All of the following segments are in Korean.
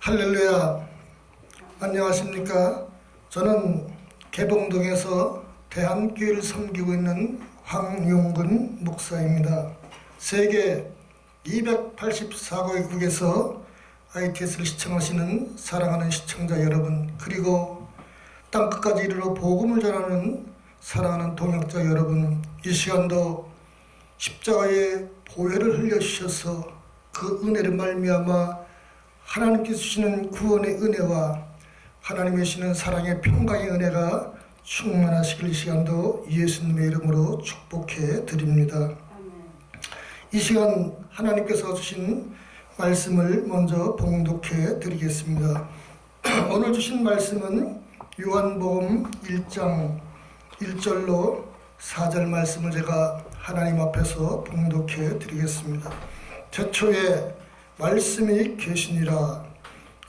할렐루야. 안녕하십니까? 저는 개봉동에서 대한교회를 섬기고 있는 황용근 목사입니다. 세계 284개국에서 ITS를 시청하시는 사랑하는 시청자 여러분, 그리고 땅끝까지 이르러 복음을 전하는 사랑하는 동역자 여러분, 이 시간도 십자가의 보혈을 흘려주셔서 그 은혜를 말미암아 하나님께서 주시는 구원의 은혜와 하나님의 주시는 사랑의 평강의 은혜가 충만하시길 이 시간도 예수님의 이름으로 축복해 드립니다. 이 시간 하나님께서 주신 말씀을 먼저 봉독해 드리겠습니다. 오늘 주신 말씀은 요한복음 1장 1절로 4절 말씀을 제가 하나님 앞에서 봉독해 드리겠습니다. 태초에 말씀이 계시니라.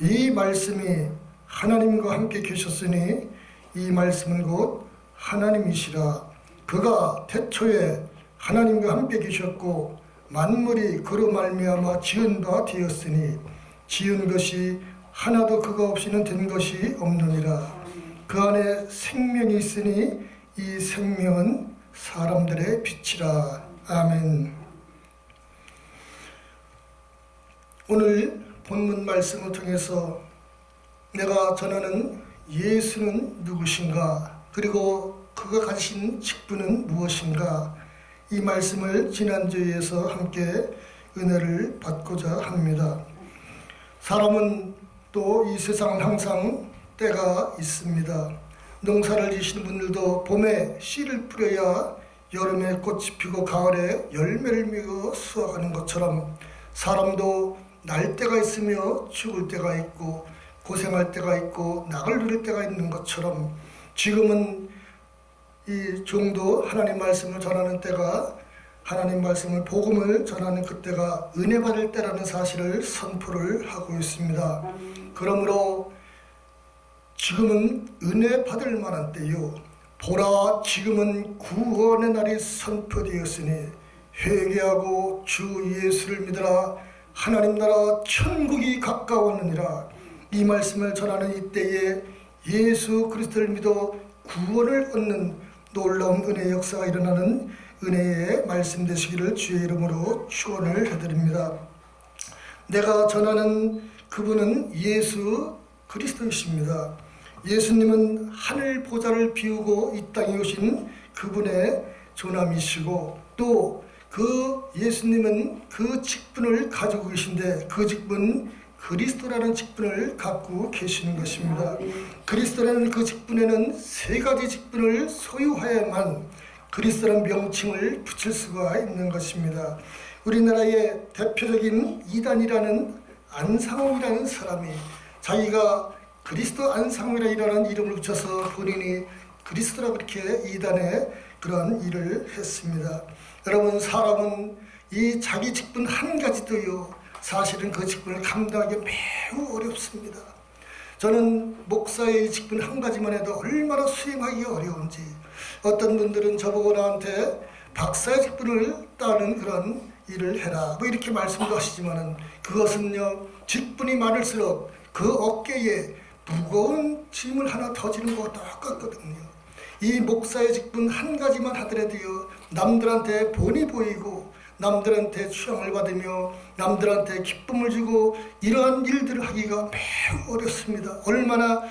이 말씀이 하나님과 함께 계셨으니 이 말씀은 곧 하나님이시라. 그가 태초에 하나님과 함께 계셨고 만물이 그로 말미암아 지은 바 되었으니 지은 것이 하나도 그가 없이는 된 것이 없느니라. 그 안에 생명이 있으니 이 생명은 사람들의 빛이라. 아멘. 오늘 본문 말씀을 통해서 내가 전하는 예수는 누구신가, 그리고 그가 가지신 직분은 무엇인가, 이 말씀을 지난주에서 함께 은혜를 받고자 합니다. 사람은 또 이 세상은 항상 때가 있습니다. 농사를 지시는 분들도 봄에 씨를 뿌려야 여름에 꽃이 피고 가을에 열매를 맺어 수확하는 것처럼 사람도 날 때가 있으며 죽을 때가 있고 고생할 때가 있고 낙을 누릴 때가 있는 것처럼 지금은 이 종도 하나님 말씀을 전하는 때가, 하나님 말씀을 복음을 전하는 그때가 은혜 받을 때라는 사실을 선포를 하고 있습니다. 그러므로 지금은 은혜 받을 만한 때요, 보라 지금은 구원의 날이 선포되었으니 회개하고 주 예수를 믿으라. 하나님 나라 천국이 가까웠느니라. 이 말씀을 전하는 이때에 예수 그리스도를 믿어 구원을 얻는 놀라운 은혜의 역사가 일어나는 은혜의 말씀 되시기를 주의 이름으로 축원을 해드립니다. 내가 전하는 그분은 예수 그리스도이십니다. 예수님은 하늘 보좌를 비우고 이 땅에 오신 그분의 조남이시고 또 그 예수님은 그 직분을 가지고 계신데 그 직분 그리스도라는 직분을 갖고 계시는 것입니다. 그리스도라는 그 직분에는 세 가지 직분을 소유하야만 그리스도라는 명칭을 붙일 수가 있는 것입니다. 우리나라의 대표적인 이단이라는 안상홍이라는 사람이 자기가 그리스도 안상홍이라는 이름을 붙여서 본인이 그리스도라고 이렇게 이단에 그런 일을 했습니다. 여러분, 사람은 이 자기 직분 한 가지도요, 사실은 그 직분을 감당하기 매우 어렵습니다. 저는 목사의 직분 한 가지만 해도 얼마나 수행하기 어려운지, 어떤 분들은 저보고 나한테 박사의 직분을 따는 그런 일을 해라 뭐 이렇게 말씀도 하시지만은 그것은요, 직분이 많을수록 그 어깨에 무거운 짐을 하나 더 지는 것과 똑같거든요. 이 목사의 직분 한 가지만 하더라도요, 남들한테 본이 보이고 남들한테 추앙을 받으며 남들한테 기쁨을 주고 이러한 일들을 하기가 매우 어렵습니다. 얼마나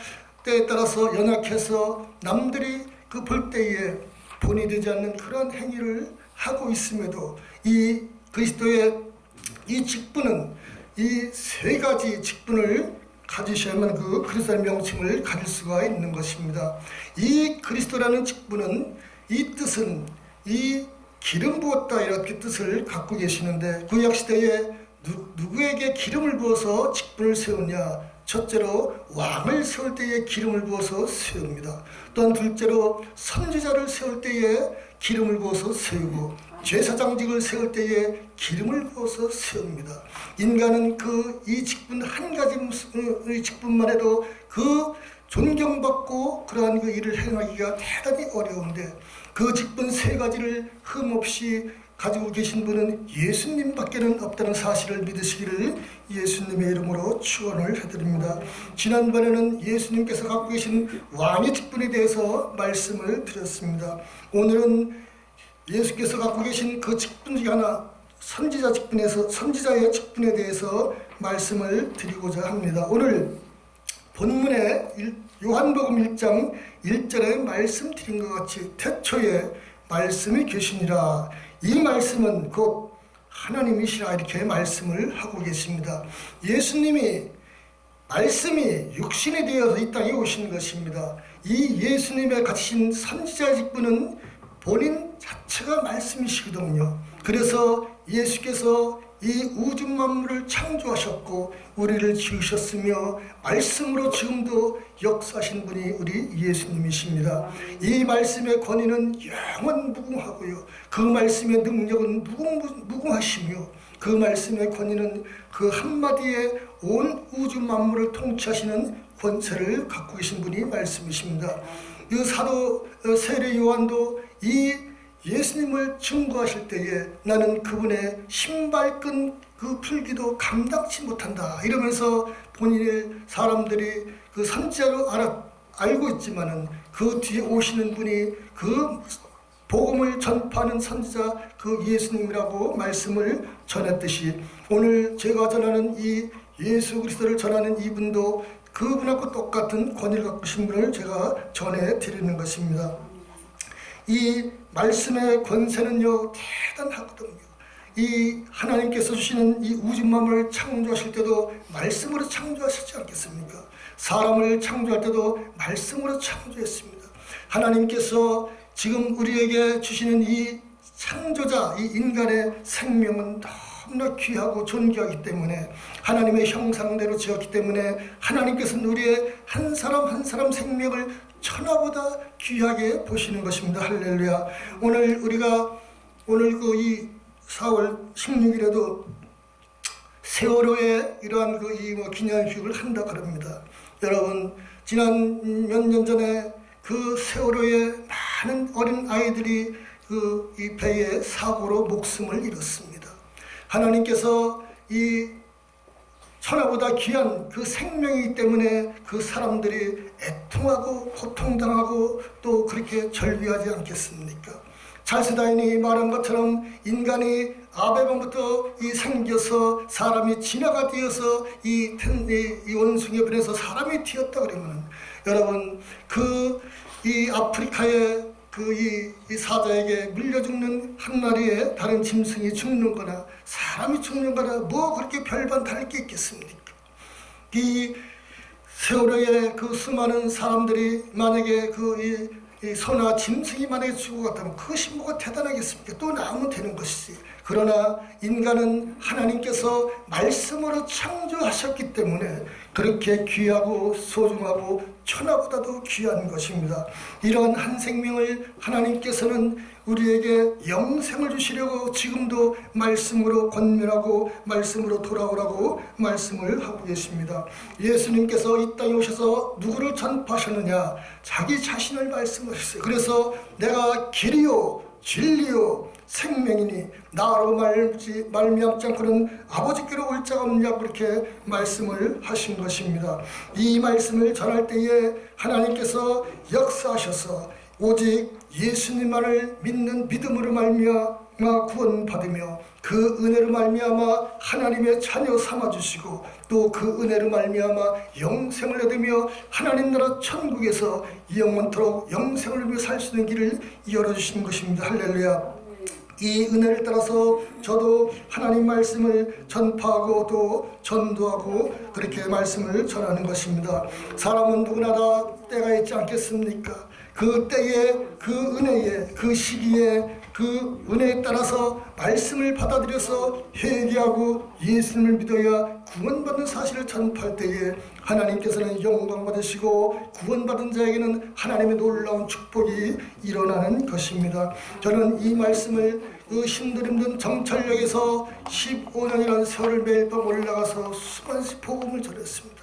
때에 따라서 연약해서 남들이 그 볼 때에 본이 되지 않는 그런 행위를 하고 있음에도 이 그리스도의 이 직분은 이 세 가지 직분을 가지셔야만 그 그리스도의 명칭을 가질 수가 있는 것입니다. 이 그리스도라는 직분은, 이 뜻은 이 기름 부었다 이렇게 뜻을 갖고 계시는데, 구약시대에 누구에게 기름을 부어서 직분을 세우냐? 첫째로 왕을 세울 때에 기름을 부어서 세웁니다. 또한 둘째로 선지자를 세울 때에 기름을 부어서 세우고 제사장직을 세울 때에 기름을 부어서 세웁니다. 인간은 이 직분 한 가지 직분만 해도 그 존경받고 그러한 그 일을 행하기가 대단히 어려운데 그 직분 세 가지를 흠없이 가지고 계신 분은 예수님밖에는 없다는 사실을 믿으시기를 예수님의 이름으로 축원을 해드립니다. 지난번에는 예수님께서 갖고 계신 왕의 직분에 대해서 말씀을 드렸습니다. 오늘은 예수께서 갖고 계신 그 직분 중에 하나, 선지자의 직분에 대해서 말씀을 드리고자 합니다. 오늘 본문에 요한복음 1장 1절에 말씀드린 것 같이 태초에 말씀이 계시니라. 이 말씀은 곧 하나님이시라 이렇게 말씀을 하고 계십니다. 예수님이 말씀이 육신이 되어서 이 땅에 오신 것입니다. 이 예수님의 가지신 선지자 직분은 본인 자체가 말씀이시거든요. 그래서 예수께서 이 우주 만물을 창조하셨고 우리를 지으셨으며 말씀으로 지금도 역사하신 분이 우리 예수님이십니다. 이 말씀의 권위는 영원 무궁하고요. 그 말씀의 능력은 무궁하시며 그 말씀의 권위는 그 한마디에 온 우주 만물을 통치하시는 권세를 갖고 계신 분이 말씀이십니다. 이 사도 세례 요한도 이 예수님을 증거하실 때에 나는 그분의 신발끈 그 풀기도 감당치 못한다 이러면서 본인의 사람들이 그 선지자로 알고 있지만은 그 뒤에 오시는 분이 그 복음을 전파하는 선지자 그 예수님이라고 말씀을 전했듯이 오늘 제가 전하는 이 예수 그리스도를 전하는 이분도 그분하고 똑같은 권위를 갖고 계신 분을 제가 전해드리는 것입니다. 이 말씀의 권세는요 대단하거든요. 이 하나님께서 주시는 이 우주 만물을 창조하실 때도 말씀으로 창조하셨지 않겠습니까? 사람을 창조할 때도 말씀으로 창조했습니다. 하나님께서 지금 우리에게 주시는 이 창조자, 이 인간의 생명은 너무나 귀하고 존귀하기 때문에 하나님의 형상대로 지었기 때문에 하나님께서는 우리의 한 사람 한 사람 생명을 천하보다 귀하게 보시는 것입니다. 할렐루야. 오늘 그 이 4월 16일에도 세월호의 이러한 기념휴식을 한다 그럽니다. 여러분 지난 몇 년 전에 그 세월호에 많은 어린 아이들이 이 배의 사고로 목숨을 잃었습니다. 하나님께서 이 천하보다 귀한 그 생명이기 때문에 그 사람들이 애통하고 고통당하고 또 그렇게 절규하지 않겠습니까? 찰스다인이 말한 것처럼 인간이 아벨반부터 생겨서 사람이 진화가 되어서 이 원숭이에 변해서 사람이 되었다 그러면 여러분 이 아프리카의 이 사자에게 물려 죽는 한 마리의 다른 짐승이 죽는 거나 사람이 죽는 거나 뭐 그렇게 별반 다를 게 있겠습니까? 이 세월호에 그 수많은 사람들이 만약에 이 소나 짐승이 만약에 죽어갔다면 그것이 뭐가 대단하겠습니까? 또 나오면 되는 것이지. 그러나 인간은 하나님께서 말씀으로 창조하셨기 때문에 그렇게 귀하고 소중하고 천하보다도 귀한 것입니다. 이런 한 생명을 하나님께서는 우리에게 영생을 주시려고 지금도 말씀으로 권면하고 말씀으로 돌아오라고 말씀을 하고 계십니다. 예수님께서 이 땅에 오셔서 누구를 전파하셨느냐? 자기 자신을 말씀하셨어요. 그래서 내가 길이요 진리요 생명이니 나로 말미암지 않고는 아버지께로 올 자가 없느냐 그렇게 말씀을 하신 것입니다. 이 말씀을 전할 때에 하나님께서 역사하셔서 오직 예수님만을 믿는 믿음으로 말미암아 구원받으며 그 은혜로 말미암아 하나님의 자녀 삼아주시고 또 그 은혜로 말미암아 영생을 얻으며 하나님 나라 천국에서 영원토록 영생을 위해 살 수 있는 길을 열어주시는 것입니다. 할렐루야. 이 은혜를 따라서 저도 하나님 말씀을 전파하고 또 전도하고 그렇게 말씀을 전하는 것입니다. 사람은 누구나 다 때가 있지 않겠습니까? 그 때에 그 은혜에 그 시기에 그 은혜에 따라서 말씀을 받아들여서 회개하고 예수님을 믿어야 구원받는 사실을 전파할 때에 하나님께서는 영광 받으시고 구원받은 자에게는 하나님의 놀라운 축복이 일어나는 것입니다. 저는 이 말씀을 그 힘든 정철역에서 15년이라는 세월을 매일 밤 올라가서 수반씩 복음을 전했습니다.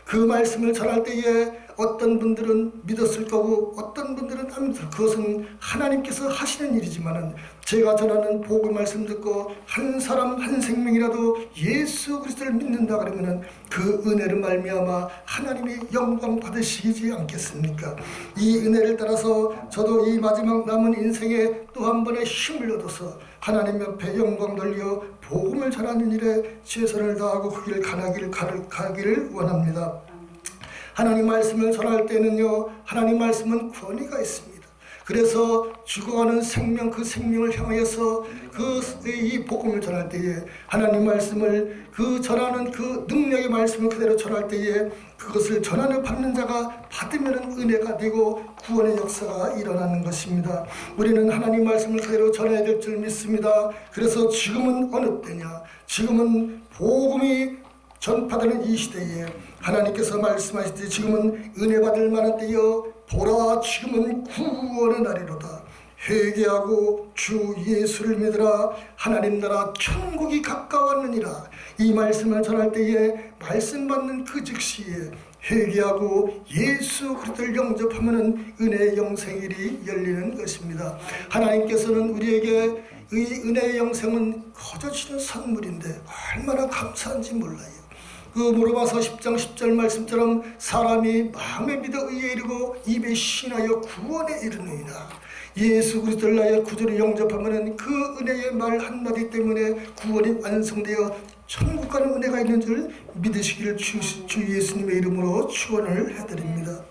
그 말씀을 전할 때에 어떤 분들은 믿었을 거고 어떤 분들은 안 믿었을 거고 그것은 하나님께서 하시는 일이지만은 제가 전하는 복음 말씀 듣고 한 사람 한 생명이라도 예수 그리스도를 믿는다 그러면은 그 은혜를 말미암아 하나님이 영광 받으시지 않겠습니까? 이 은혜를 따라서 저도 이 마지막 남은 인생에 또 한 번의 힘을 얻어서 하나님 옆에 영광 돌려 복음을 전하는 일에 최선을 다하고 그 길을 가기를 원합니다. 하나님 말씀을 전할 때는요, 하나님 말씀은 권위가 있습니다. 그래서 죽어가는 생명, 그 생명을 향하여서 이 복음을 전할 때에 하나님 말씀을 전하는 그 능력의 말씀을 그대로 전할 때에 그것을 전하는 받는 자가 받으면 은혜가 되고 구원의 역사가 일어나는 것입니다. 우리는 하나님 말씀을 그대로 전해야 될 줄 믿습니다. 그래서 지금은 어느 때냐? 지금은 복음이 전파되는 이 시대에 하나님께서 말씀하실 때 지금은 은혜 받을 만한 때여 보라 지금은 구원의 날이로다. 회개하고 주 예수를 믿으라. 하나님 나라 천국이 가까웠느니라. 이 말씀을 전할 때에 말씀 받는 그 즉시에 회개하고 예수 그리스도를 영접하면 은혜의 영생일이 열리는 것입니다. 하나님께서는 우리에게 이 은혜의 영생은 거저 주시는 선물인데 얼마나 감사한지 몰라요. 로마서 10장 10절 말씀처럼 사람이 마음에 믿어 의에 이르고 입에 신하여 구원에 이르느니라. 예수 그리스도를 나의 구주로 영접하면 그 은혜의 말 한마디 때문에 구원이 완성되어 천국 가는 은혜가 있는 줄 믿으시기를 주 예수님의 이름으로 축원을 해드립니다.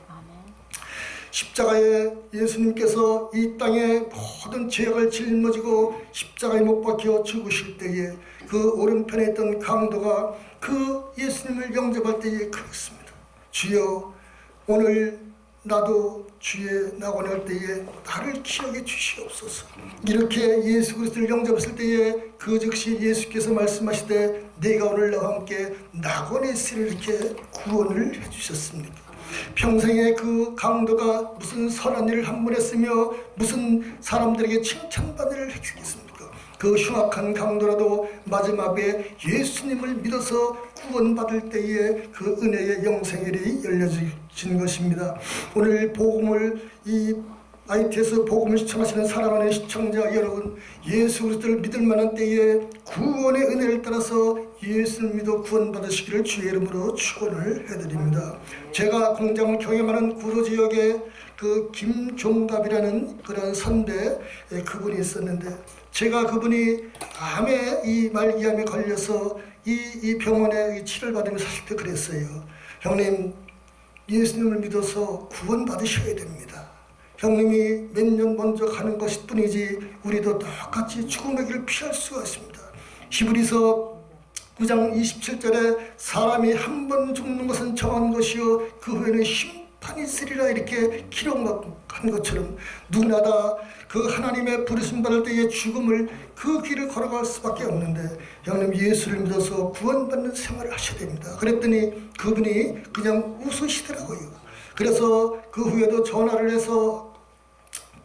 십자가에 예수님께서 이 땅의 모든 죄악을 짊어지고 십자가에 못 박혀 죽으실 때에 그 오른편에 있던 강도가 그 예수님을 영접할 때에 그랬습니다. 주여, 오늘 나도 주의 낙원할 때에 나를 기억해 주시옵소서. 이렇게 예수 그리스도를 영접했을 때에 그 즉시 예수께서 말씀하시되 내가 오늘 나와 함께 낙원에 있으리 이렇게 구원을 해주셨습니다. 평생에 그 강도가 무슨 선한 일을 한 번 했으며 무슨 사람들에게 칭찬받을 일을 했겠습니까? 그 흉악한 강도라도 마지막에 예수님을 믿어서 구원받을 때에 그 은혜의 영생일이 열려진 것입니다. 오늘 복음을 IT에서 복음을 시청하시는 사랑하는 시청자 여러분, 예수 그리스도를 믿을 만한 때에 구원의 은혜를 따라서 예수를 믿어 구원받으시기를 주의 이름으로 축원을 해드립니다. 제가 공장을 경영하는 구도지역에 그 김종갑이라는 그런 선배 그분이 있었는데, 제가 그분이 말기암에 걸려서 이 병원에 치료를 받으면서 살 때 그랬어요. 형님, 예수님을 믿어서 구원받으셔야 됩니다. 형님이 몇 년 먼저 가는 것일 뿐이지 우리도 똑같이 죽음의 길을 피할 수가 있습니다. 히브리서 9장 27절에 사람이 한 번 죽는 것은 정한 것이요 그 후에는 심판이 있으리라 이렇게 기록한 것처럼 누구나 다 그 하나님의 부르심 받을 때의 죽음을 그 길을 걸어갈 수밖에 없는데, 형님 예수를 믿어서 구원받는 생활을 하셔야 됩니다. 그랬더니 그분이 그냥 웃으시더라고요. 그래서 그 후에도 전화를 해서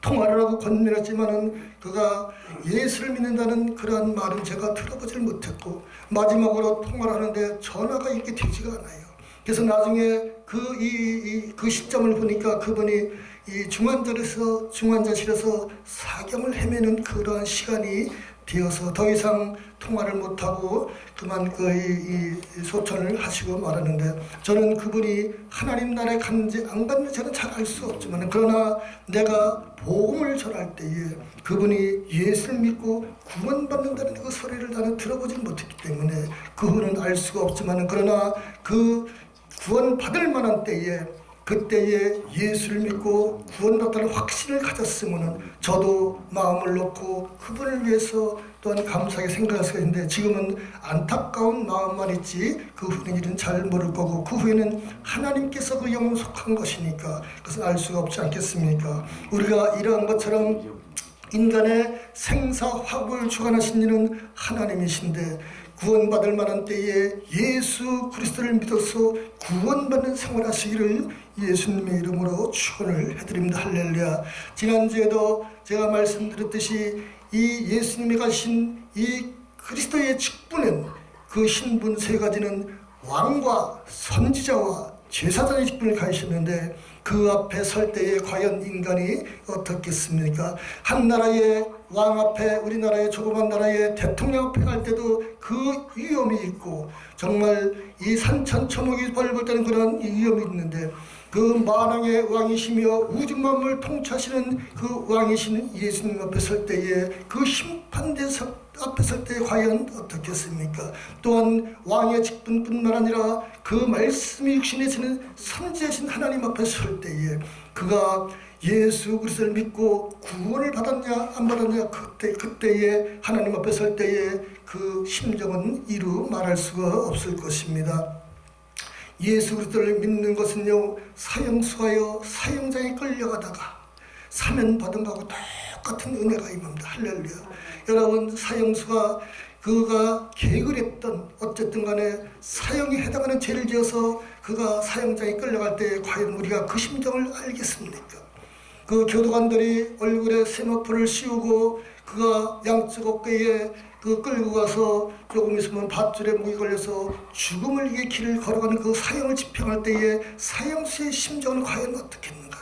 통화를 하고 건면했지만은 그가 예수를 믿는다는 그러한 말은 제가 들어보질 못했고, 마지막으로 통화를 하는데 전화가 이렇게 되지가 않아요. 그래서 나중에 그 시점을 보니까 그분이 이 중환자실에서 사경을 헤매는 그러한 시간이 되어서 더 이상 통화를 못하고 그만 소천을 하시고 말았는데, 저는 그분이 하나님 나라에 갔는지 안 갔는지 저는 잘 알 수 없지만, 그러나 내가 복음을 전할 때에 그분이 예수를 믿고 구원받는다는 그 소리를 나는 들어보지 못했기 때문에 그 후는 알 수가 없지만, 그러나 그 구원받을 만한 때에 그때에 예수를 믿고 구원받다는 확신을 가졌으면 저도 마음을 놓고 그분을 위해서 또한 감사하게 생각할 수가 있는데, 지금은 안타까운 마음만 있지 그 후의 일은 잘 모를 거고, 그 후에는 하나님께서 그 영혼 속한 것이니까 그것은 알 수가 없지 않겠습니까? 우리가 이러한 것처럼 인간의 생사화복을 주관하신 이는 하나님이신데, 구원받을 만한 때에 예수 그리스도를 믿어서 구원받는 생활하시기를 예수님의 이름으로 축원을 해드립니다. 할렐루야. 지난주에도 제가 말씀드렸듯이 이 예수님이 가신 이 그리스도의 직분은, 그 신분 세 가지는 왕과 선지자와 제사장의 직분을 가지셨는데, 그 앞에 설 때에 과연 인간이 어떻겠습니까? 한 나라의 왕 앞에, 우리나라의 조그만 나라의 대통령 앞에 갈 때도 그 위험이 있고, 정말 이 산천초목이 벌벌 때는 그런 위험이 있는데, 그 만왕의 왕이시며 우주 만물을 통치하시는 그 왕이신 예수님 앞에 설 때에, 그 심판대 앞에 설 때 과연 어떻겠습니까? 또한 왕의 직분뿐만 아니라 그 말씀이 육신에 지는 선지자신 하나님 앞에 설 때에, 그가 예수 그리스도를 믿고 구원을 받았냐 안 받았냐, 그때에 하나님 앞에 설 때에 그 심정은 이루 말할 수가 없을 것입니다. 예수 그리스도를 믿는 것은요, 사형수하여 사형장에 끌려가다가 사면받은 것하고 똑같은 은혜가 임합니다. 할렐루야. 여러분, 사형수가 그가 계획을 했던, 어쨌든 간에 사형에 해당하는 죄를 지어서 그가 사형장에 끌려갈 때 과연 우리가 그 심정을 알겠습니까? 그 교도관들이 얼굴에 세마포를 씌우고 그가 양쪽 어깨에 그 끌고 가서 조금 있으면 밧줄에 목이 걸려서 죽음을 위해 길을 걸어가는 그 사형을 집행할 때에 사형수의 심정은 과연 어떻겠는가?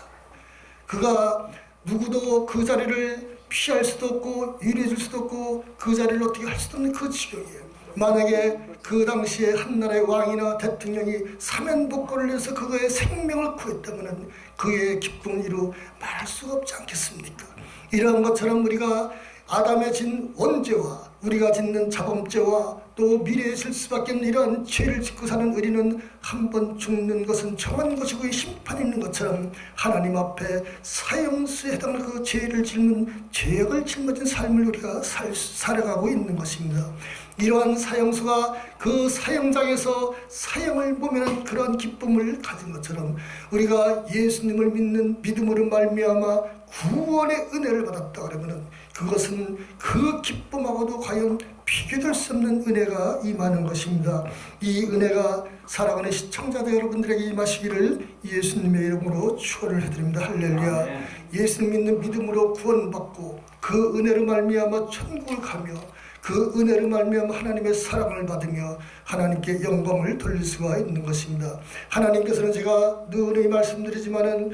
그가 누구도 그 자리를 피할 수도 없고 유리해 줄 수도 없고 그 자리를 어떻게 할 수도 없는 그 지경이에요. 만약에 그 당시에 한 나라의 왕이나 대통령이 사면복권을 해서 그거의 생명을 구했다면 그의 기쁨을 이루 말할 수가 없지 않겠습니까? 이러한 것처럼 우리가 아담의 진 원죄와 우리가 짓는 자범죄와 또 미래에 질 수밖에 없는 이러한 죄를 짓고 사는 우리는 한 번 죽는 것은 정한 것이고 심판이 있는 것처럼 하나님 앞에 사형수에 해당하는 그 죄를 짓는 죄악을 짊어진 삶을 우리가 살아가고 있는 것입니다. 이러한 사형수가 그 사형장에서 사형을 보면 그러한 기쁨을 가진 것처럼 우리가 예수님을 믿는 믿음으로 말미암아 구원의 은혜를 받았다 그러면 그것은 그 기쁨하고도 과연 비교될 수 없는 은혜가 임하는 것입니다. 이 은혜가 사랑하는 시청자들 여러분들에게 임하시기를 예수님의 이름으로 축원을 해드립니다. 할렐루야. 예수님 믿는 믿음으로 구원받고 그 은혜로 말미암아 천국을 가며 그 은혜로 말미암아 하나님의 사랑을 받으며 하나님께 영광을 돌릴 수가 있는 것입니다. 하나님께서는 제가 늘 말씀드리지만은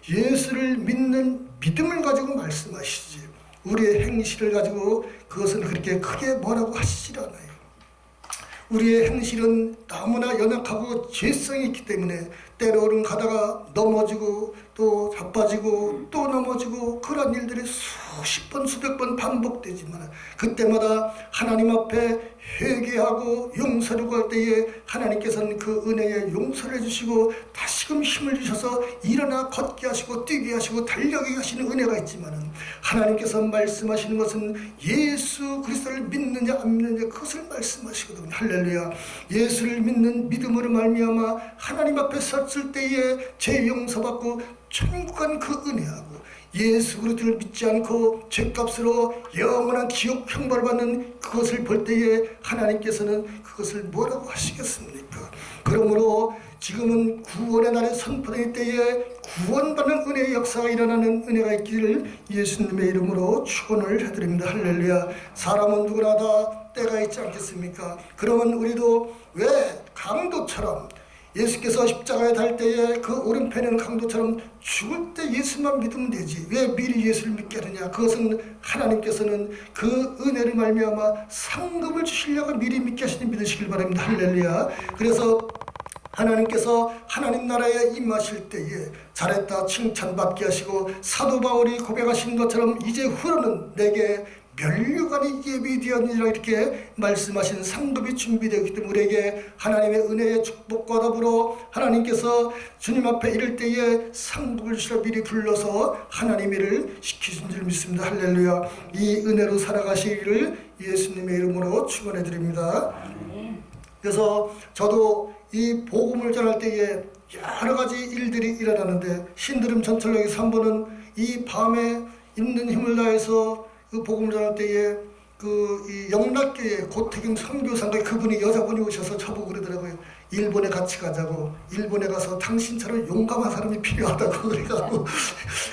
예수를 믿는 믿음을 가지고 말씀하시지 우리의 행실을 가지고 그것은 그렇게 크게 뭐라고 하시질 않아요. 우리의 행실은 너무나 연약하고 죄성이 있기 때문에 때로는 가다가 넘어지고 또 자빠지고 또 넘어지고 그런 일들이 수십 번 수백 번 반복되지만 그때마다 하나님 앞에 회개하고 용서를 구할 때에 하나님께서는 그 은혜에 용서를 해주시고 다시금 힘을 주셔서 일어나 걷게 하시고 뛰게 하시고 달려가게 하시는 은혜가 있지만 하나님께서 말씀하시는 것은 예수 그리스도를 믿느냐 안 믿느냐 그것을 말씀하시거든요. 할렐루야. 예수를 믿는 믿음으로 말미암아 하나님 앞에 섰을 때에 죄 용서받고 천국 간 그 은혜하고 예수 그리스도를 믿지 않고 죄값으로 영원한 지옥 형벌을 받는 그것을 볼 때에 하나님께서는 그것을 뭐라고 하시겠습니까? 그러므로 지금은 구원의 날에 선포될 때에 구원받는 은혜의 역사가 일어나는 은혜가 있기를 예수님의 이름으로 축원을 해드립니다. 할렐루야. 사람은 누구나 다 때가 있지 않겠습니까? 그러면 우리도 왜 강도처럼 예수께서 십자가에 달 때에 그 오른편에는 강도처럼 죽을 때 예수만 믿으면 되지 왜 미리 예수를 믿게 하느냐? 그것은 하나님께서는 그 은혜를 말미암아 상급을 주시려고 미리 믿게 하시니 믿으시길 바랍니다. 할렐루야. 그래서 하나님께서 하나님 나라에 임하실 때에 잘했다 칭찬받게 하시고 사도 바울이 고백하신 것처럼 이제 후로는 내게 면류관이 예비되었느니라 이렇게 말씀하신 상급이 준비되었기 때문에 우리에게 하나님의 은혜의 축복과 더불어 하나님께서 주님 앞에 이를 때에 상급을 주시러 미리 불러서 하나님의 일을 시키신 줄 믿습니다. 할렐루야. 이 은혜로 살아가시기를 예수님의 이름으로 축원해 드립니다. 그래서 저도 이 복음을 전할 때에 여러 가지 일들이 일어나는데 신드림 전철역에서 한 번은 이 밤에 있는 힘을 다해서 그 복음을 전할 때에 이 영락교회 고태경 선교사인가 그분이 여자분이 오셔서 저보고 그러더라고요. 일본에 같이 가자고. 일본에 가서 당신처럼 용감한 사람이 필요하다고 그래가지고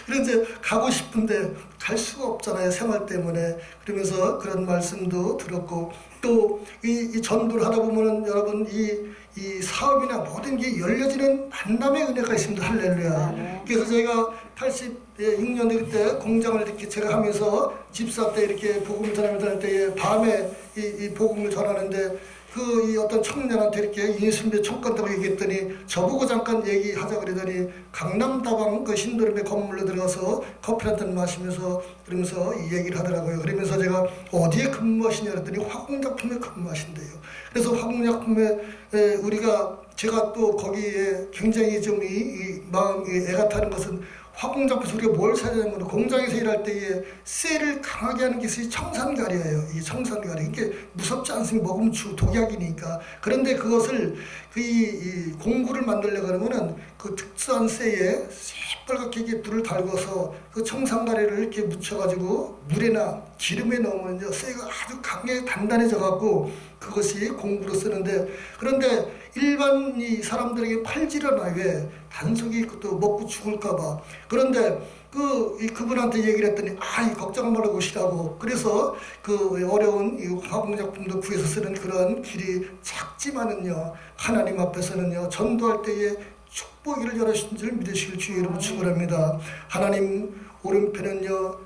그래서 가고 싶은데 갈 수가 없잖아요. 생활 때문에. 그러면서 그런 말씀도 들었고 또 이 전도를 하다 보면은 여러분 이 사업이나 모든 게 열려지는 만남의 은혜가 있습니다. 할렐루야. 그래서 저희가 86년대 때 공장을 이렇게 제가 하면서 집사 때 이렇게 복음을 전하며 다닐 때에 밤에 이 복음을 전하는데 이 어떤 청년한테 이렇게 예수님의 촉간다고 얘기했더니 저보고 잠깐 얘기하자 그러더니 강남다방 그 신도림의 건물로 들어가서 커피 한잔 마시면서 그러면서 이 얘기를 하더라고요. 그러면서 제가 어디에 근무하시냐 그랬더니 화공약품에 근무하신대요. 그래서 화공약품에 제가 또 거기에 굉장히 좀 이 마음이 애가 타는 것은 화공장에서 우리가 뭘 사야 되냐면 공장에서 일할 때에 쇠를 강하게 하는 것이 청산가리예요. 이 청산가리 이게 무섭지 않습니까? 먹으면 독약이니까. 그런데 그것을 이 공구를 만들려고 하면은 그 특수한 쇠에 새빨갛게 이렇게 불을 달궈서 그 청산가리를 이렇게 묻혀가지고 물에나 기름에 넣으면요 쇠가 아주 강하게 단단해져 갖고 그것이 공구로 쓰는데, 그런데 일반 이 사람들에게 팔지를 않아요. 왜? 단속이 또 먹고 죽을까봐. 그런데 그분한테 얘기를 했더니 이 걱정 말라고 오시라고. 그래서 그 어려운 이 화공작품도 구해서 쓰는 그런 길이 작지만은요 하나님 앞에서는요 전도할 때에 축복을 열어주신 줄 믿으시길 주의 이름으로 축원합니다. 하나님 오른편은요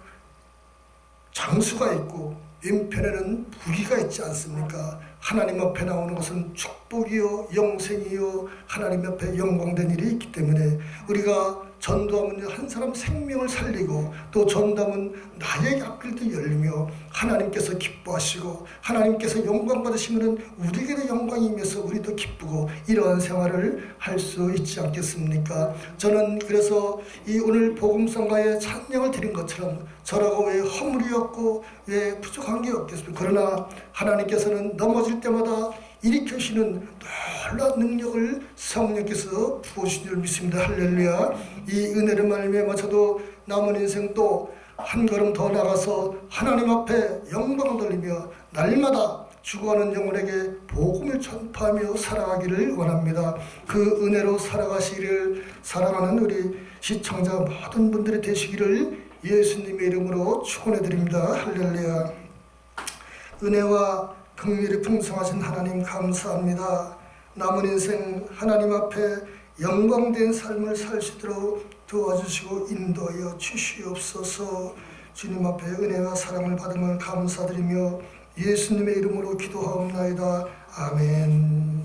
장수가 있고 왼편에는 무기가 있지 않습니까? 하나님 앞에 나오는 것은 축복이요 영생이요 하나님 앞에 영광된 일이 있기 때문에 우리가 전도하면 한 사람 생명을 살리고 또 전도하면 나의 앞길도 열리며 하나님께서 기뻐하시고 하나님께서 영광 받으시면 우리에게도 영광이 임해서 우리도 기쁘고 이러한 생활을 할 수 있지 않겠습니까? 저는 그래서 이 오늘 복음성가에 찬양을 드린 것처럼 저라고 왜 허물이 없고 왜 부족한 게 없겠습니까? 그러나 하나님께서는 넘어질 때마다 일으켜시는 놀라운 능력을 성령께서 부어주신 줄 믿습니다. 할렐루야. 이 은혜를 말미암아 저도 남은 인생 또 한 걸음 더 나가서 하나님 앞에 영광을 돌리며 날마다 죽어가는 영혼에게 복음을 전파하며 살아가기를 원합니다. 그 은혜로 살아가시기를 사랑하는 우리 시청자 모든 분들이 되시기를 예수님의 이름으로 축원해드립니다. 할렐루야. 은혜와 긍휼이 풍성하신 하나님 감사합니다. 남은 인생 하나님 앞에 영광된 삶을 살 수 있도록 도와주시고 인도하여 주시옵소서. 주님 앞에 은혜와 사랑을 받음을 감사드리며 예수님의 이름으로 기도하옵나이다. 아멘.